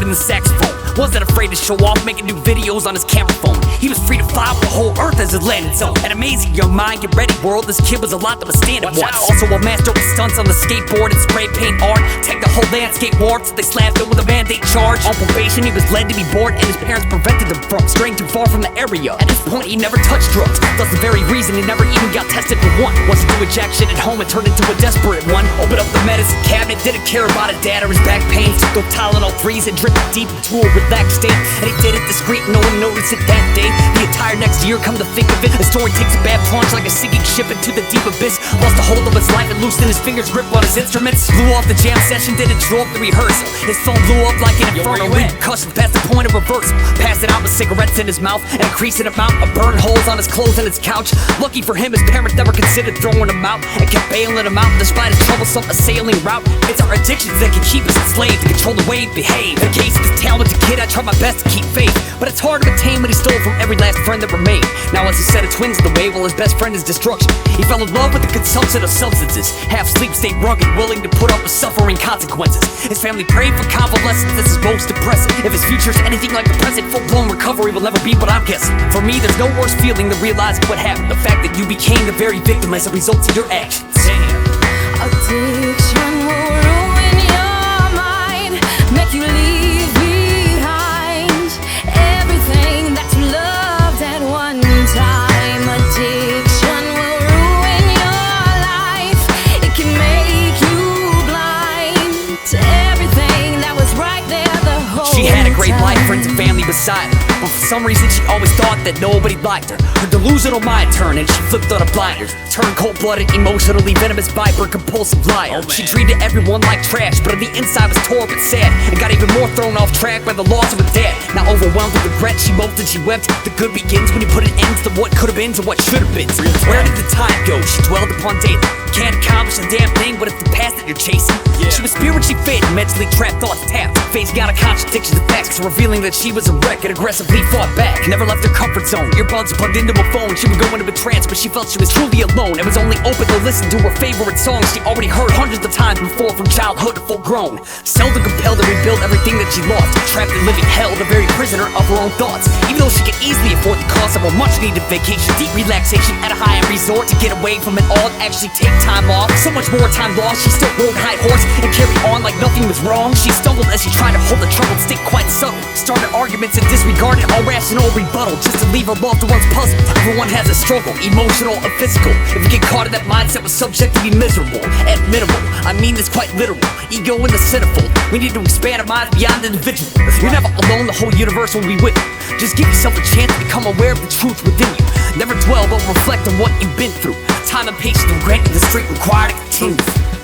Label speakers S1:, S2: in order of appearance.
S1: skateboard and the saxophone. Wasn't afraid to show off, making new videos on his camera phone. He was free to fly with the whole earth as his landing zone. An amazing young mind, get ready world, this kid was a lot to withstand at once. Also a master with stunts on the skateboard and spray paint art. Take the whole landscape warped, they slapped him with a Band-Aid charge. On probation he was led to be bored and his parents prevented him from straying too far from the area. At this point he never touched drugs, that's the very reason he never even got tested for one. Once he do a jack shit at home and turned into a desperate one. Opened up the medicine cabinet, didn't care about his dad or his back pain. Took those Tylenol 3s and dripped deep into a relaxed state. And he did it discreet, no one noticed it that day. The entire next year, come to think of it, the story takes a bad plunge like a sinking ship into the deep abyss. Lost a hold of his life and loosened his fingers grip on his instruments. Blew off the jam session, didn't show up the rehearsal. His phone blew up like an inferno. Repercussions past the point of reversal. Passed it out with cigarettes in his mouth, an increasing amount of burn holes on his clothes and his couch. Lucky for him, his parents never considered throwing him out and kept bailing him out despite his troublesome assailing route. It's our addictions that can keep us enslaved, to control the way we behave. In the case of this talented kid, I tried my best to keep faith, but it's hard to attain what he stole from every last friend that remained. Now as a set of twins in the way, well his best friend is destruction. He fell in love with the consumption of substances. Half sleep, stayed rugged, willing to put up with suffering consequences. His family prayed for convalescence, this is most depressing. If his future's anything like the present, full-blown recovery will never be what I'm guessing. For me, there's no worse feeling than realizing what happened. The fact that you became the very victim as a result of your actions.
S2: Addiction will ruin your mind, make you leave behind everything that you loved at one time. Addiction will ruin your life, it can make you blind to everything that was right there the whole time.
S1: She had a great life, friends and family beside her, but for some reason she always thought that nobody liked her. Her delusional mind turned and she flipped on her blinders. Turned cold-blooded, emotionally venomous viper, compulsive liar. She treated everyone like trash, but on the inside was torn but sad, and got even more thrown off track by the loss of a dad. Now overwhelmed with regret, she moped and she wept. The good begins when you put an end to what could have been, to what should have been. Where did the time go? She dwelled upon daily. Can't accomplish a damn thing, but it's the past that you're chasing. She was spiritually fit, mentally trapped, thoughts tapped. Facing out of contradictions of facts, revealing that she was a wreck and aggressively fought back. Never left her comfort zone, earbuds plugged into a phone. She would go into a trance, but she felt she was truly alone and was only open to listen to her favorite songs she already heard hundreds of times before, from childhood to full grown. Seldom compelled to rebuild everything that she lost, trapped in living hell, the very prisoner of her own thoughts. Even though she could easily afford the cost of a much needed vacation, deep relaxation at a high-end resort to get away from it all and actually take time off. So much more time lost, she still rode high horse and carried on like nothing was wrong. She stumbled as she tried to hold the troubled stick quite subtle, started arguments and disregarded all rational rebuttal just to leave her loved ones puzzled. Everyone has a struggle, emotional or physical. If you get caught in that mindset, was subject to be miserable. At minimal, I mean this quite literal. Ego in the centerfold, we need to expand our minds beyond individual. You're never alone, the whole universe will be with you. Just give yourself a chance to become aware of the truth within you. Never dwell, but reflect on what you've been through. Time and patience will grant you the strength required to continue.